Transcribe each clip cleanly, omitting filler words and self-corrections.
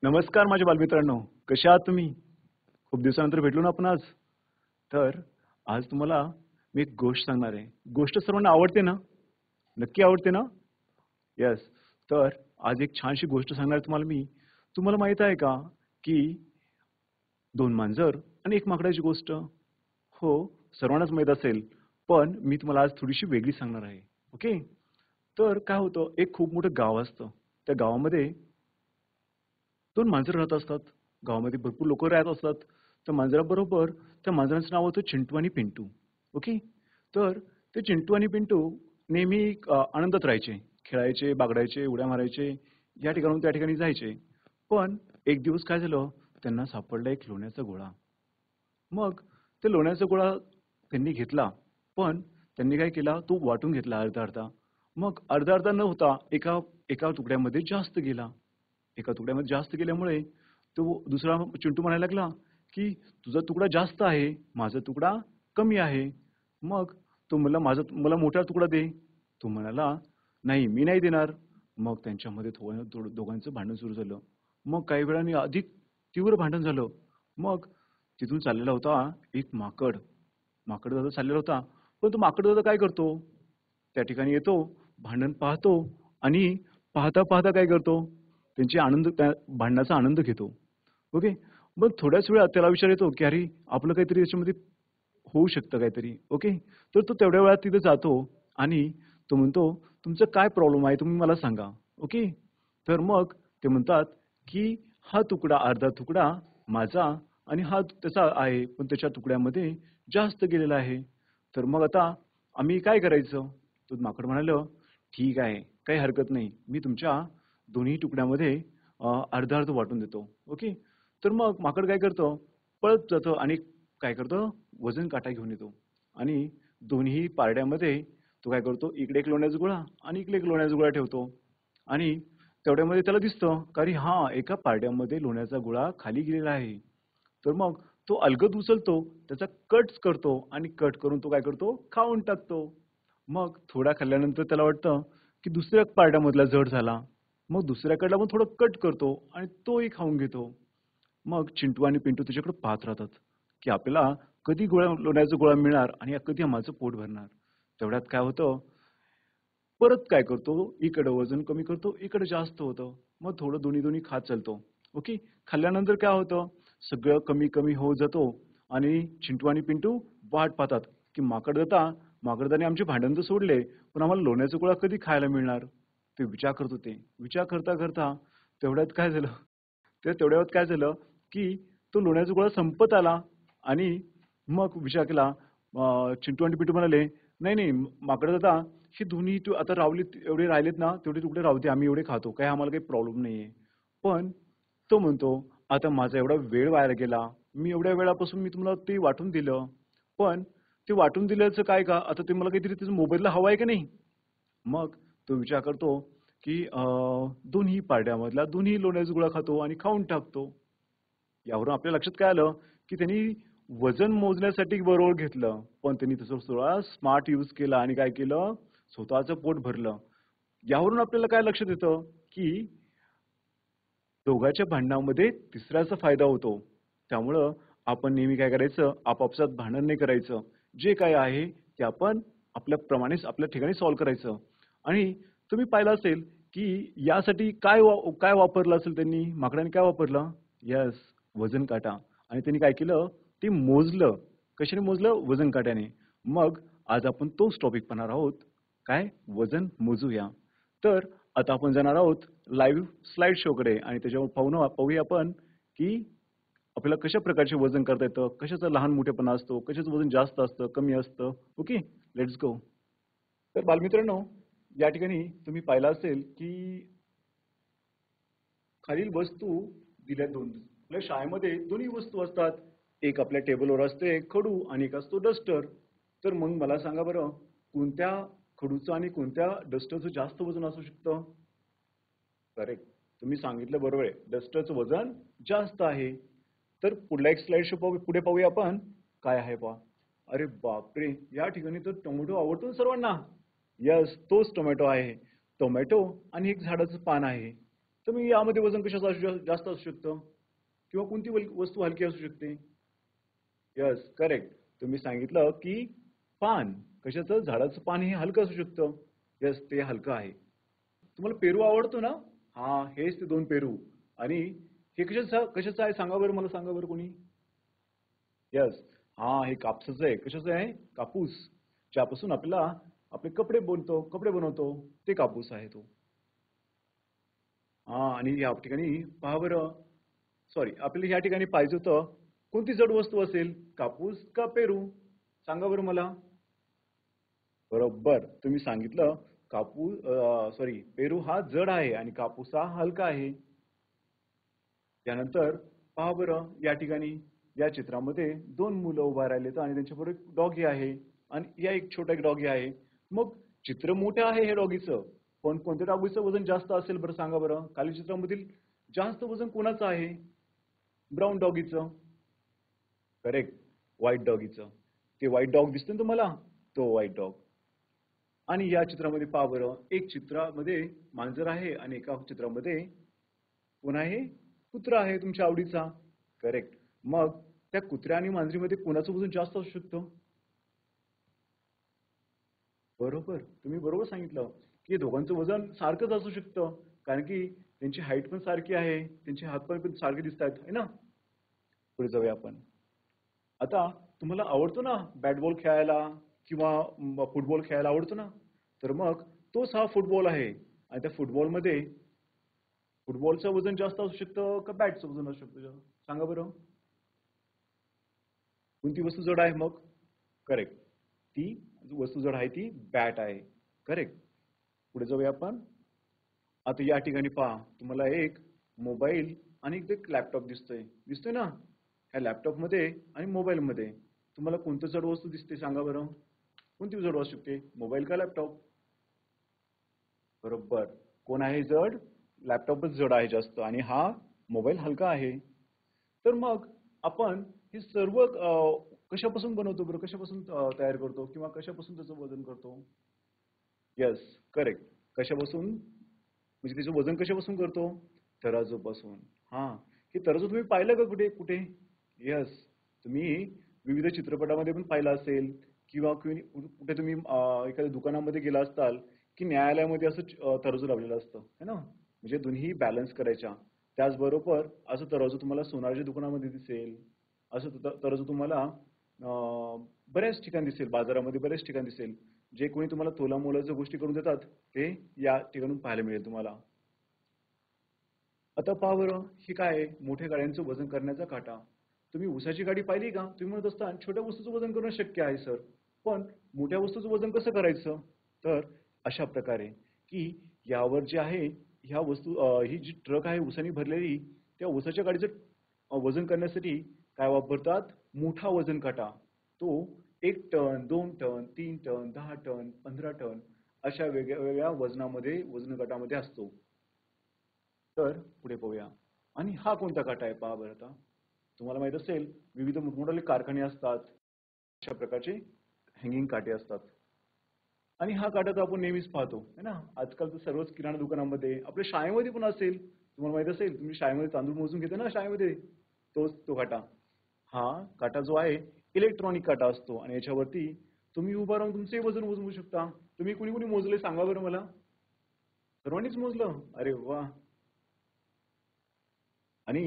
नमस्कार माझ्या बालमित्रांनो, कशा आहात तुम्ही? खूप दिवसानंतर भेटलो ना आपण आज. तर आज तुम्हाला मी एक गोष्ट सांगणार आहे. गोष्ट सर्वांना आवडते ना? नक्की आवडते ना? येस. तर आज एक छानशी गोष्ट सांगणार आहे तुम्हाला मी. तुम्हाला माहीत आहे का, की 2 मांजर आणि 1 माकडाची गोष्ट? हो, सर्वांनाच माहीत असेल. पण मी तुम्हाला आज थोडीशी वेगळी सांगणार आहे. ओके. तर काय होतं, एक खूप मोठं गाव असतं. त्या गावामध्ये 2 मांजर राहत असतात. गावामध्ये भरपूर लोकं राहत असतात. त्या मांजराबरोबर त्या मांजराचं नाव होतं चिंटू आणि पिंटू. ओके. तर ते चिंटू आणि पिंटू नेहमी आनंदात राहायचे. खेळायचे, बागडायचे, उड्या मारायचे, या ठिकाणाहून त्या ठिकाणी जायचे. पण एक दिवस काय झालं, त्यांना सापडला एक लोण्याचा गोळा. मग ते लोण्याचा गोळा त्यांनी घेतला. पण त्यांनी काय केला, तो वाटून घेतला अर्धा-अर्धा. मग अर्धा-अर्धा न होता एका एका तुकड्यामध्ये जास्त गेला. एका तुकड्यामध्ये जास्त गेल्यामुळे तो दुसरा चिंटू म्हणायला लागला, की "तुझा तुकडा जास्त आहे, माझा तुकडा कमी आहे. मग तो म्हणला, मला मोठा तुकडा दे." तो म्हणाला, "नाही, मी नाही देणार." मग त्यांच्यामध्ये थोडं थोडं दोघांचं भांडण सुरू झालं. मग काही वेळाने अधिक तीव्र भांडण झालं. मग तिथून चाललेला होता एक माकड. माकडदादा चाललेला होता. पण तो माकडदादा काय करतो, त्या ठिकाणी येतो, भांडण पाहतो आणि पाहता-पाहता काय करतो, त्या भांडणाचा आनंद घेतो. ओके. मग थोड्याच वेळात त्याला विचार येतो, की "अरे, आपलं काहीतरी याच्यामध्ये होऊ शकतं काहीतरी." ओके. तर तो तेवढ्या वेळात तिथे जातो आणि तो म्हणतो, "तुमचं काय प्रॉब्लेम आहे तुम्ही मला सांगा." ओके. तर मग ते म्हणतात, की "हा तुकडा, अर्धा तुकडा माझा आणि हा त्याचा आहे, पण त्याच्या तुकड्यामध्ये जास्त गेलेला आहे. तर मग आता आम्ही काय करायचं?" तर माकड म्हणालं, "ठीक आहे, काही हरकत नाही. मी तुमच्या दोन्ही तुकड्यामध्ये अर्ध-अर्ध वाटून देतो." ओके. तर मग माकड काय करतं, पळत जातं आणि काय करतं, वजन काटा घेऊन येतो आणि दोन्ही पारड्यामध्ये तो काय करतो, इकडे एक लोण्याचा गोळा आणि इकडे एक लोण्याचा गोळा ठेवतो आणि तेवढ्यामध्ये त्याला दिसतं, का अरे हां, एका पारड्यामध्ये लोण्याचा गोळा खाली गेलेला आहे. तर मग तो अलगद उचलतो, त्याचा कट्स करतो आणि कट करून तो काय करतो, खाऊन टाकतो. मग थोडा खाल्ल्यानंतर त्याला वाटतं, की दुसऱ्या पारड्यामधला जड झाला. मग दुसऱ्याकडला पण थोडं कट करतो आणि तोही खाऊन घेतो. मग चिंटू आणि पिंटू त्याच्याकडे पाहत राहतात, की आपल्याला कधी लोण्याचा गोळा मिळणार आणि कधी माझं पोट भरणार. तेवढ्यात काय होतं, परत काय करतो, इकडं वजन कमी करतो, इकडे जास्त होतं. मग थोडं दोन्ही-दोन्ही खात चालतो. ओके. खाल्ल्यानंतर काय होतं, सगळं कमी-कमी होत जातो आणि चिंटू आणि पिंटू वाट पाहतात, की माकडदाने आमचे भांडण तर सोडले, पण आम्हाला लोण्याचा गोळा कधी खायला मिळणार? ते विचार करत होते. विचार करता-करता तेवढ्यात काय झालं, तेवढ्या वेळात काय झालं, की तो लोण्याचा गोळा संपत आला आणि मग विचार केला. चिंटू आणि पिंटू म्हणाले, "नाही, नाही, माकडं दादा, हे दोन्ही तू आता रावलेत एवढे राहिलेत ना, तेवढे तुकडे राहू दे. आम्ही एवढे खातो. काही आम्हाला काही प्रॉब्लेम नाहीये." पण तो म्हणतो, "आता माझा एवढा वेळ वाया गेला. मी एवढ्या वेळापासून मी तुम्हाला ते वाटून दिलं. पण ते वाटून दिल्याचं काय का? आता ते मला काहीतरी त्याचा मोबदला हवा आहे का नाही?" मग तो विचार करतो, की दोन्ही पारड्यामधला दोन्ही लोण्याचा गोळा खातो आणि खाऊन टाकतो. यावरून आपल्या लक्षात काय आलं, की त्यांनी वजन मोजण्यासाठी बरोबर घेतलं. पण त्यांनी तसं थोडा स्मार्ट यूज केला आणि काय केलं, स्वतःचं पोट भरलं. यावरून आपल्याला काय लक्षात येतं, की दोघांच्या भांडणामध्ये तिसऱ्याचा फायदा होतो. त्यामुळं आपण नेहमी काय करायचं, आपापसात भांडण नाही करायचं. जे काही आहे ते आपण आपल्याप्रमाणेच आपल्या ठिकाणी सॉल्व्ह करायचं. आणि तुम्ही पाहिलं असेल, की यासाठी काय वापरलं असेल त्यांनी? माकडाने काय वापरलं? येस, वजन काटा. आणि त्यांनी काय केलं? ते मोजलं. कशाने मोजलं? वजन काट्याने. मग आज आपण तोच टॉपिक पाहणार आहोत. काय? वजन मोजूया. तर आता आपण जाणार आहोत लाईव्ह स्लाईड शोकडे आणि त्याच्यावर पाहूया आपण, की आपल्याला कशा प्रकारचे वजन करता येतं, कशाचा लहान-मोठेपणा असतो, कशाचं वजन जास्त असतं, कमी असतं. Okay, let's go. तर बालमित्रांनो, या ठिकाणी तुम्ही पाहिलं असेल, की खालील वस्तू दिल्या 2. आपल्या शाळेमध्ये दोन्ही वस्तू असतात. एक आपल्या टेबलवर असते खडू आणि एक असतो डस्टर. तर मग मला सांगा बरं, कोणत्या खडूचं आणि कोणत्या डस्टरचं जास्त वजन असू शकतं? करेक्ट. तुम्ही सांगितलं बरोबर आहे. डस्टरचं वजन जास्त आहे. तर पुढला एक स्लाइड शो पुढे पाहूया आपण. काय आहे पहा. अरे बापरे! या ठिकाणी तर टोमॅटो आवडतो ना सर्वांना. येस, तोच टोमॅटो आहे. टोमॅटो आणि एक झाडाचं पान आहे. तर मग यामध्ये वजन कशाचं जास्त असू शकतं किंवा कोणती वस्तू हलकी असू शकते? Yes, correct. तुम्ही सांगितलं की पान, कशाचं? झाडाचं पान हे हलकं असू शकतं. यस, ते हलकं आहे. तुम्हाला पेरू आवडतो ना? हा, हेच ते 2 पेरू. आणि हे कशाचं आहे सांगा बरं, मला सांगा बरं कोणी? यस. हा, हे कापसाचं आहे. कशाचं आहे? कापूस. ज्यापासून आपल्याला आपले कपडे बनवतो. ते कापूस आहे तो. हा, आणि या ठिकाणी पहा बरं, सॉरी, आपल्याला या ठिकाणी पाहिजे होतं कोणती जड वस्तू असेल? कापूस का पेरू? सांगा बरं मला. बरोबर. तुम्ही सांगितलं सॉरी, पेरू हा जड आहे आणि कापूस हा हलका आहे. त्यानंतर पहा बरं, या ठिकाणी या चित्रामध्ये 2 मुलं उभा राहिलेत आणि त्यांच्याबरोबर एक डॉगी आहे आणि या एक छोटा एक डॉगी आहे. मग चित्र मोठं आहे हे डॉगीचं, पण कोणत्या डॉगीचं वजन जास्त असेल बरं सांगा बरं? खाली चित्रामधील जास्त वजन कोणाचं आहे? ब्राउन डॉगीचं. करेक्ट. व्हाईट डॉगीचं. ते व्हाईट डॉग दिसतं ना तुम्हाला? तो व्हाईट डॉग. आणि या चित्रामध्ये पहा बरं, एक चित्रामध्ये मांजर आहे आणि एका चित्रामध्ये कोण आहे? कुत्रा आहे तुमच्या आवडीचा. करेक्ट. मग त्या कुत्र्या आणि मांजरीमध्ये कोणाचं वजन जास्त असू शकतं? बरोबर. तुम्ही बरोबर सांगितलं, की हे दोघांचं वजन सारखंच असू शकतं. कारण की त्यांची हाईट पण सारखी आहे, त्यांचे हातपाय पण सारखे दिसतायत, है ना? पुढे जाऊया आपण. आता तुम्हाला आवडतो ना बॅट बॉल खेळायला किंवा फुटबॉल खेळायला आवडतो ना? तर मग तोच हा फुटबॉल आहे आणि त्या फुटबॉलचं वजन जास्त असू शकतं का बॅटचं वजन असू शकतं? सांगा बरं. कोणती वस्तू जड आहे मग? करेक्ट. ती वस्तू जड आहे ती बॅट आहे. करेक्ट. पुढे जाऊया आपण. आता या ठिकाणी पहा, तुम्हाला एक मोबाईल आणि एक लॅपटॉप दिसतोय. दिसतोय ना? ह्या लॅपटॉपमध्ये आणि मोबाईलमध्ये तुम्हाला कोणतं जड वस्तू दिसते सांगा बरं? कोणती जड असू शकते? मोबाईल का लॅपटॉप? बरोबर. कोण आहे जड? लॅपटॉपच जड आहे जास्त आणि हा मोबाईल हलका आहे. तर मग आपण हे सर्व कशापासून बनवतो बरं? कशापासून तयार करतो किंवा कशापासून त्याचं वजन करतो? Yes, correct. कशापासून? म्हणजे त्याचं वजन कशापासून करतो? तराजूपासून. हां. हे तराजू तुम्ही पाहिलं का कुठे? कुठे? येस. तुम्ही विविध चित्रपटामध्ये पण पाहिलं असेल किंवा कुठे तुम्ही एखाद्या दुकानामध्ये गेला असाल, की न्यायालयामध्ये असं तराजू लावलेलं असतं, है ना? म्हणजे दोन्ही बॅलन्स करायच्या. त्याचबरोबर असं तराजू तुम्हाला सोनाराच्या दुकानामध्ये दिसेल. असं तराजू तुम्हाला बऱ्याच ठिकाणी दिसेल, बाजारामध्ये बऱ्याच ठिकाणी दिसेल. जे कोणी तुम्हाला तोलामोलाच्या गोष्टी करून देतात, ते या ठिकाणून पाहायला मिळेल तुम्हाला. आता पहा बरं, हे काय आहे? मोठ्या गाड्यांचं वजन करण्याचा काटा. तुम्ही उसाची गाडी पाहिली का? तुम्ही म्हणत असता छोट्या वस्तूचं वजन करणं शक्य आहे सर. पण मोठ्या वस्तूचं वजन कसं करायचं? तर अशा प्रकारे, की यावर जे आहे, ही जी ट्रक आहे उसाने भरलेली, त्या उसाच्या गाडीचं वजन करण्यासाठी काय वापरतात? मोठा वजन काटा. तो 1 ton, 2 ton, 3 ton, 10 ton, 15 ton अशा वेगळ्या-वेगळ्या वजन गटामध्ये असतो. तर पुढे पाहूया. आणि हा कोणता काटा आहे पहा बरं आता. तुम्हाला माहीत असेल विविध मोठमोठाले कारखाने असतात. अशा प्रकारचे हँगिंग काटे असतात. आणि हा काटा तर आपण नेहमीच पाहतो, है ना? आजकाल तर सर्वच किराणा दुकानामध्ये, आपल्या शाळेमध्ये पण असेल. तुम्हाला माहीत असेल, तुम्ही शाळेमध्ये तांदूळ मोजून घेता ना शाळेमध्ये, तो काटा. हा काटा जो आहे इलेक्ट्रॉनिक काटा असतो आणि याच्यावरती तुम्ही उभा राहून तुमचंही वजन मोजू शकता. तुम्ही कुणी-कुणी मोजले सांगा बरं मला? सर्वांनीच मोजलं? अरे वाह! आणि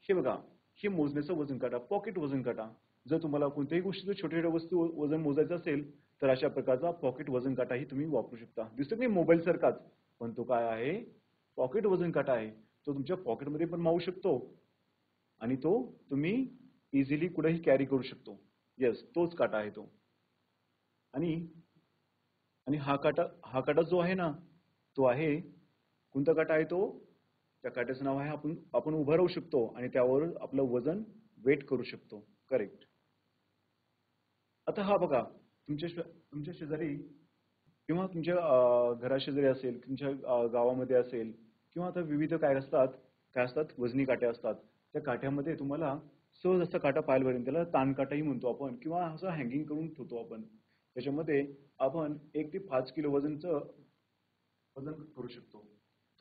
हे बघा, हे मोजण्याचं वजन काटा, पॉकेट वजन काटा. जर तुम्हाला कोणत्याही गोष्टीचं छोट्या-छोट्या वस्तू वजन मोजायचं असेल, तर अशा प्रकारचा पॉकेट वजन काटाही तुम्ही वापरू शकता. दिसतो की नाही मोबाईलसारखाच, पण तो काय आहे? पॉकेट वजन काटा आहे. तो तुमच्या पॉकेटमध्ये पण मावू शकतो आणि तो तुम्ही इझिली कुठेही कॅरी करू शकतो. येस, तोच काटा आहे तो. आणि आणि हा काटा जो आहे ना, तो आहे कोणता काटा आहे तो? त्या काट्याचं नाव आहे आपण उभं राहू शकतो आणि त्यावर आपलं वजन वेट करू शकतो. करेक्ट. आता हा बघा, तुमच्या शेजारी किंवा तुमच्या घराशेजारी असेल, तुमच्या गावामध्ये असेल किंवा आता विविध काय असतात वजनी काटे असतात. त्या काठ्यामध्ये तुम्हाला सहज असा काटा पाहायला मिळेल. त्याला ताणकाटाही म्हणतो आपण किंवा असं हँगिंग करून ठेवतो आपण. त्याच्यामध्ये आपण 1 ते 5 किलो वजनचं वजन करू शकतो.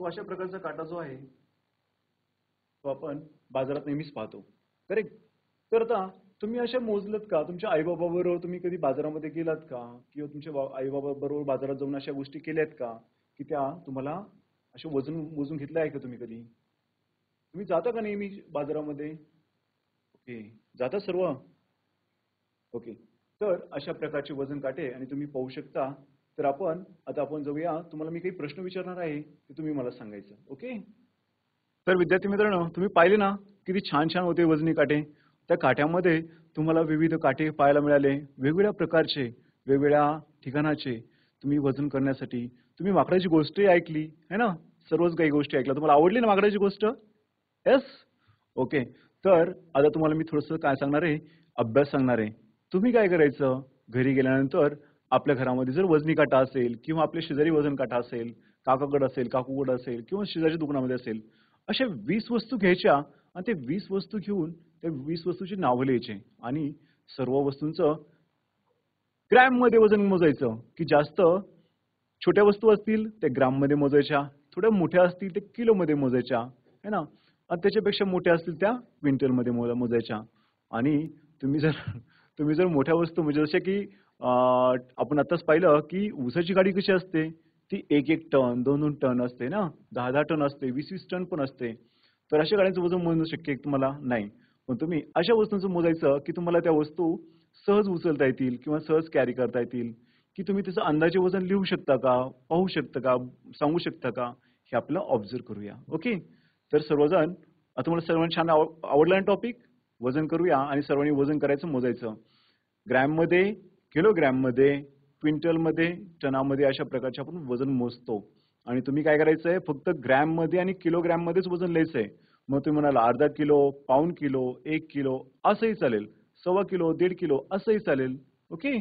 तो अशा प्रकारचा काटा जो आहे तो आपण बाजारात नेहमीच पाहतो. करेक्ट? तर आता तुम्ही अशा मोजलत का? तुमच्या आई-बाबाबरोबर तुम्ही कधी बाजारामध्ये गेलात का? किंवा तुमच्या आई-बाबाबरोबर बाजारात जाऊन अशा गोष्टी केल्यात का? की त्या तुम्हाला असे वजन मोजून घेतलं आहे का तुम्ही कधी? तुम्ही जाता का नेहमी बाजारामध्ये? ओके. जाता सर्व? ओके. तर अशा प्रकारचे वजन काटे आणि तुम्ही पाहू शकता. तर आता आपण जाऊया. तुम्हाला मी काही प्रश्न विचारणार आहे, ते तुम्ही मला सांगायचं. ओके? तर विद्यार्थी मित्रांनो, तुम्ही पाहिले ना, किती छान-छान होते वजनी काटे. त्या काट्यामध्ये तुम्हाला विविध काटे पाहायला मिळाले. वेगवेगळ्या प्रकारचे, वेगवेगळ्या ठिकाणाचे तुम्ही वजन करण्यासाठी. तुम्ही माकडाची गोष्टही ऐकली, है ना? सर्वच काही गोष्टी ऐकल्या. तुम्हाला आवडली ना माकडाची गोष्ट? येस? ओके. तर आता तुम्हाला मी थोडंसं काय सांगणार आहे, अभ्यास सांगणार आहे. तुम्ही काय करायचं, घरी गेल्यानंतर आपल्या घरामध्ये जर वजनी काटा असेल किंवा आपल्या शेजारी वजन काटा असेल, काकाकडे असेल, काकूकडे असेल किंवा शेजारच्या दुकानामध्ये असेल, अशा 20 वस्तू घ्यायच्या आणि ते 20 वस्तू घेऊन त्या 20 वस्तूची नावं लिहायची आणि सर्व वस्तूंचं ग्रॅममध्ये वजन मोजायचं, की जास्त छोट्या वस्तू असतील ते ग्राममध्ये मोजायच्या, थोड्या मोठ्या असतील ते किलोमध्ये मोजायच्या, है ना? आणि त्याच्यापेक्षा मोठ्या असतील त्या क्विंटलमध्ये मोजायच्या. आणि तुम्ही जर तुम्ही जर मोठ्या वस्तू म्हणजे जसे की आपण आताच पाहिलं की ऊसाची गाडी कशी असते, ती 1-1 टन, 2-2 टन असते ना, 10-10 टन असते, 20-20 टन पण असते. तर अशा गाड्यांचं वजन मोजणं शक्य आहे तुम्हाला? नाही. पण तुम्ही अशा वस्तूंचं मोजायचं की तुम्हाला त्या वस्तू सहज उचलता येतील किंवा सहज कॅरी करता येतील, की तुम्ही त्याचं अंदाजे वजन लिहू शकता का? पाहू शकता का? सांगू शकता का? हे आपलं ऑब्झर्व्ह करूया. ओके. तर सर्वजण आता तुम्हाला सर्वांना छान आवडला ना टॉपिक? वजन करूया आणि सर्वांनी वजन करायचं, मोजायचं. ग्रॅममध्ये, किलोग्रॅममध्ये, क्विंटलमध्ये, टनामध्ये अशा प्रकारचे आपण वजन मोजतो. आणि तुम्ही काय करायचंय? फक्त ग्रॅममध्ये आणि किलोग्रॅममध्येच वजन लिहायचंय. मग तुम्ही म्हणाल अर्धा किलो, पाऊण किलो, 1 किलो असंही चालेल. 1.25 किलो, 1.5 किलो असंही चालेल. ओके.